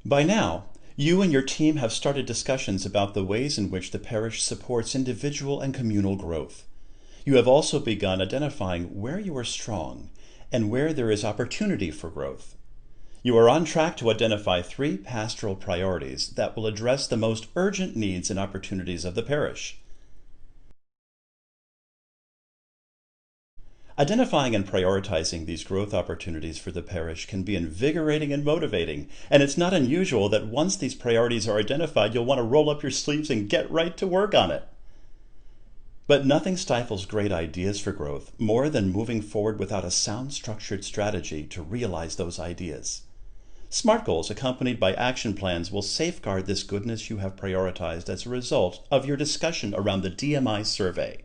By now, you and your team have started discussions about the ways in which the parish supports individual and communal growth. You have also begun identifying where you are strong and where there is opportunity for growth. You are on track to identify 3 pastoral priorities that will address the most urgent needs and opportunities of the parish. Identifying and prioritizing these growth opportunities for the parish can be invigorating and motivating, and it's not unusual that once these priorities are identified, you'll want to roll up your sleeves and get right to work on it. But nothing stifles great ideas for growth more than moving forward without a sound structured strategy to realize those ideas. SMART goals accompanied by action plans will safeguard this goodness you have prioritized as a result of your discussion around the DMI survey.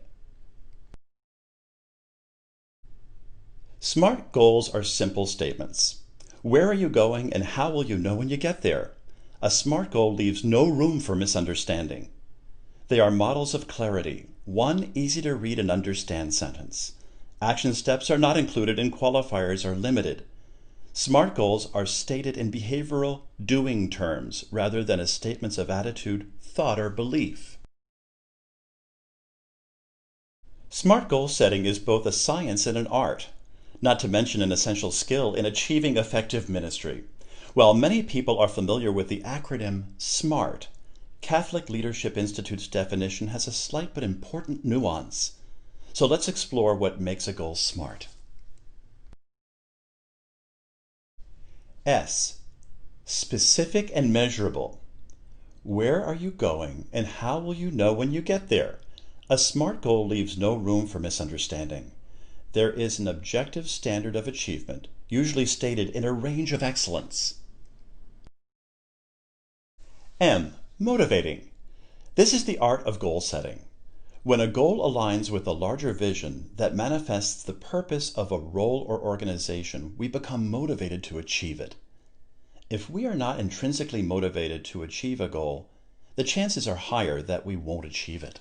SMART goals are simple statements. Where are you going and how will you know when you get there? A SMART goal leaves no room for misunderstanding. They are models of clarity, one easy to read and understand sentence. Action steps are not included and qualifiers are limited. SMART goals are stated in behavioral doing terms rather than as statements of attitude, thought, or belief. SMART goal setting is both a science and an art, not to mention an essential skill in achieving effective ministry. While many people are familiar with the acronym SMART, Catholic Leadership Institute's definition has a slight but important nuance. So let's explore what makes a goal SMART. S. Specific and measurable. Where are you going and how will you know when you get there? A SMART goal leaves no room for misunderstanding. There is an objective standard of achievement, usually stated in a range of excellence. M. Motivating. This is the art of goal setting. When a goal aligns with a larger vision that manifests the purpose of a role or organization, we become motivated to achieve it. If we are not intrinsically motivated to achieve a goal, the chances are higher that we won't achieve it.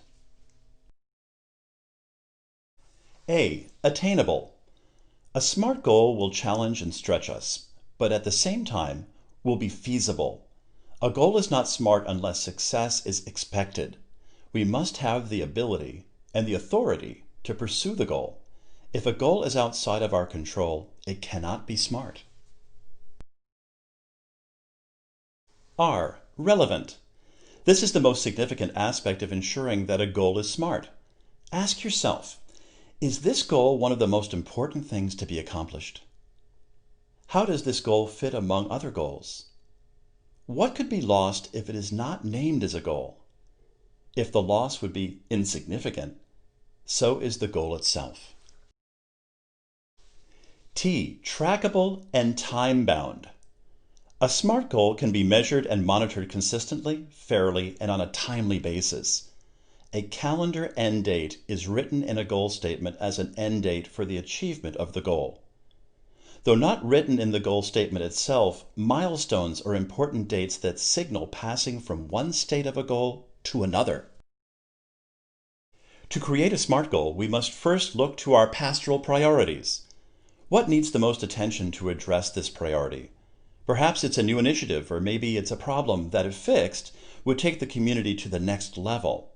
A. Attainable. A SMART goal will challenge and stretch us, but at the same time will be feasible. A goal is not SMART unless success is expected. We must have the ability and the authority to pursue the goal. If a goal is outside of our control, it cannot be SMART. R. Relevant. This is the most significant aspect of ensuring that a goal is SMART. Ask yourself, is this goal one of the most important things to be accomplished? How does this goal fit among other goals? What could be lost if it is not named as a goal? If the loss would be insignificant, so is the goal itself. T. Trackable and time-bound. A SMART goal can be measured and monitored consistently, fairly, and on a timely basis. A calendar end date is written in a goal statement as an end date for the achievement of the goal. Though not written in the goal statement itself, milestones are important dates that signal passing from one state of a goal to another. To create a SMART goal, we must first look to our pastoral priorities. What needs the most attention to address this priority? Perhaps it's a new initiative, or maybe it's a problem that, if fixed, would take the community to the next level.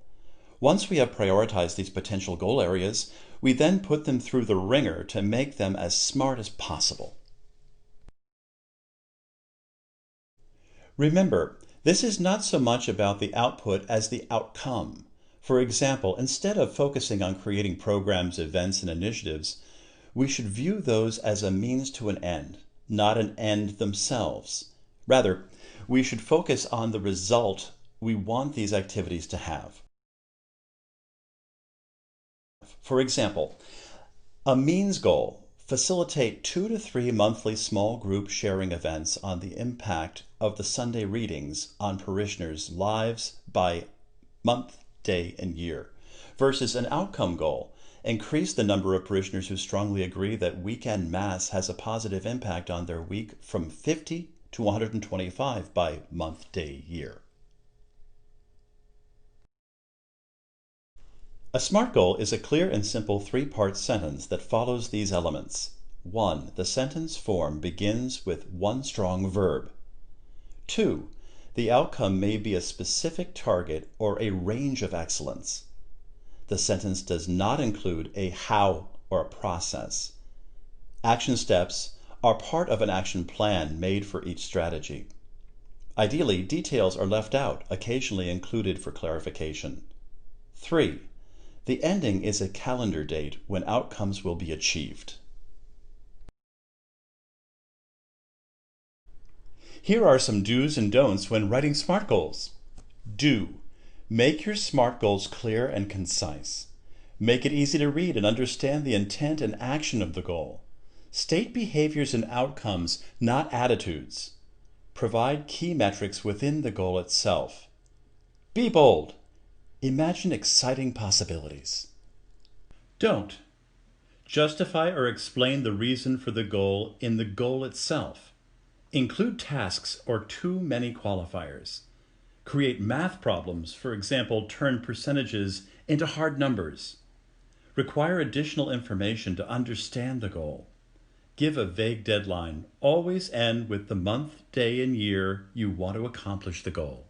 Once we have prioritized these potential goal areas, we then put them through the ringer to make them as SMART as possible. Remember, this is not so much about the output as the outcome. For example, instead of focusing on creating programs, events, and initiatives, we should view those as a means to an end, not an end themselves. Rather, we should focus on the result we want these activities to have. For example, a means goal: facilitate 2 to 3 monthly small group sharing events on the impact of the Sunday readings on parishioners' lives by month, day, and year, versus an outcome goal: increase the number of parishioners who strongly agree that weekend Mass has a positive impact on their week from 50 to 125 by month, day, year. A SMART goal is a clear and simple 3-part sentence that follows these elements. 1. The sentence form begins with one strong verb. 2. The outcome may be a specific target or a range of excellence. The sentence does not include a how or a process. Action steps are part of an action plan made for each strategy. Ideally, details are left out, occasionally included for clarification. 3. The ending is a calendar date when outcomes will be achieved. Here are some do's and don'ts when writing SMART goals. Do. Make your SMART goals clear and concise. Make it easy to read and understand the intent and action of the goal. State behaviors and outcomes, not attitudes. Provide key metrics within the goal itself. Be bold. Imagine exciting possibilities. Don't. Justify or explain the reason for the goal in the goal itself. Include tasks or too many qualifiers. Create math problems, for example, turn percentages into hard numbers. Require additional information to understand the goal. Give a vague deadline. Always end with the month, day, and year you want to accomplish the goal.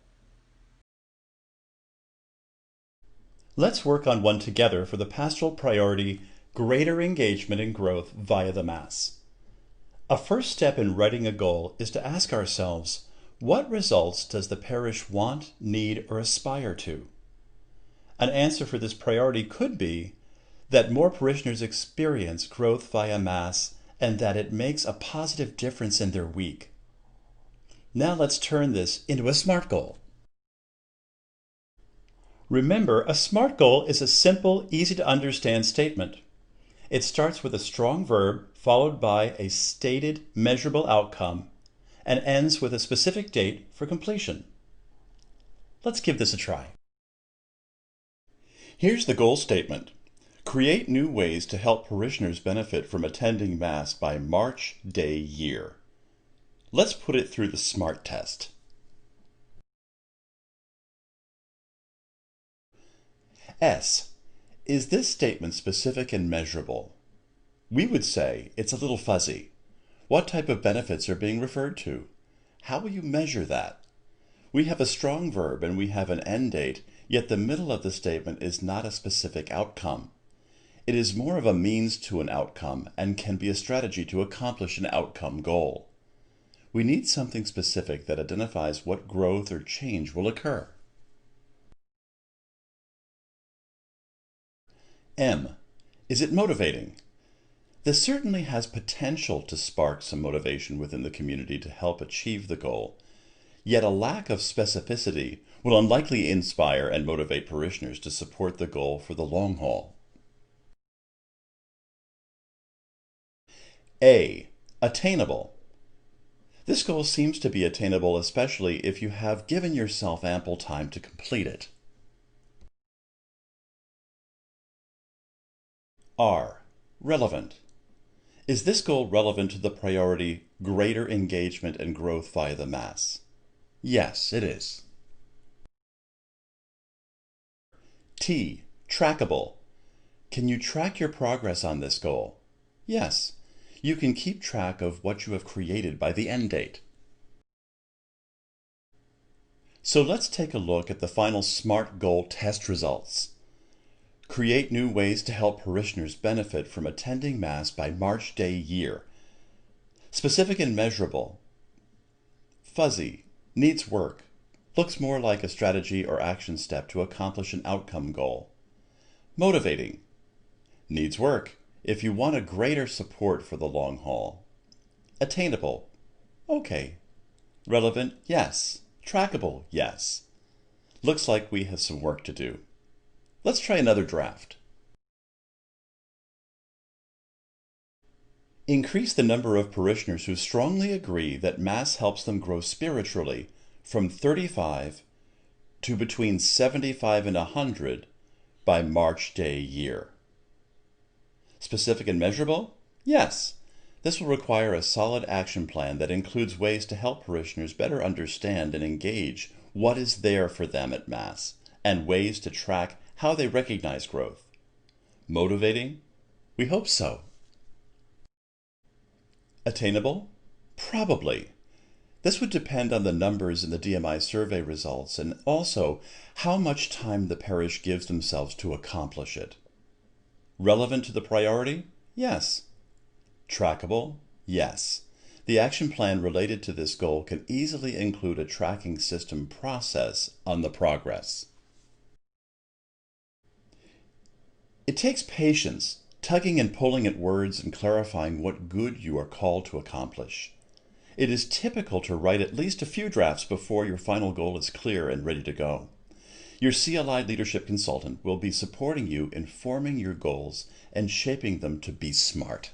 Let's work on one together for the pastoral priority, greater engagement and growth via the Mass. A first step in writing a goal is to ask ourselves, what results does the parish want, need, or aspire to? An answer for this priority could be that more parishioners experience growth via Mass and that it makes a positive difference in their week. Now let's turn this into a SMART goal. Remember, a SMART goal is a simple, easy-to-understand statement. It starts with a strong verb followed by a stated, measurable outcome and ends with a specific date for completion. Let's give this a try. Here's the goal statement. Create new ways to help parishioners benefit from attending Mass by March, day, year. Let's put it through the SMART test. S. Is this statement specific and measurable? We would say it's a little fuzzy. What type of benefits are being referred to? How will you measure that? We have a strong verb and we have an end date, yet the middle of the statement is not a specific outcome. It is more of a means to an outcome and can be a strategy to accomplish an outcome goal. We need something specific that identifies what growth or change will occur. M. Is it motivating? This certainly has potential to spark some motivation within the community to help achieve the goal, yet a lack of specificity will unlikely inspire and motivate parishioners to support the goal for the long haul. A. Attainable. This goal seems to be attainable especially if you have given yourself ample time to complete it. R. Relevant. Is this goal relevant to the priority greater engagement and growth via the Mass? Yes, it is. T. Trackable. Can you track your progress on this goal? Yes. You can keep track of what you have created by the end date. So let's take a look at the final SMART goal test results. Create new ways to help parishioners benefit from attending Mass by March, day, year. Specific and measurable. Fuzzy. Needs work. Looks more like a strategy or action step to accomplish an outcome goal. Motivating. Needs work if you want a greater support for the long haul. Attainable. Okay. Relevant? Yes. Trackable? Yes. Looks like we have some work to do. Let's try another draft. Increase the number of parishioners who strongly agree that Mass helps them grow spiritually from 35 to between 75 and 100 by March, day, year. Specific and measurable? Yes. This will require a solid action plan that includes ways to help parishioners better understand and engage what is there for them at Mass, and ways to track how they recognize growth. Motivating? We hope so. Attainable? Probably. This would depend on the numbers in the DMI survey results and also how much time the parish gives themselves to accomplish it. Relevant to the priority? Yes. Trackable? Yes. The action plan related to this goal can easily include a tracking system process on the progress. It takes patience, tugging and pulling at words and clarifying what good you are called to accomplish. It is typical to write at least a few drafts before your final goal is clear and ready to go. Your CLI leadership consultant will be supporting you in forming your goals and shaping them to be smart.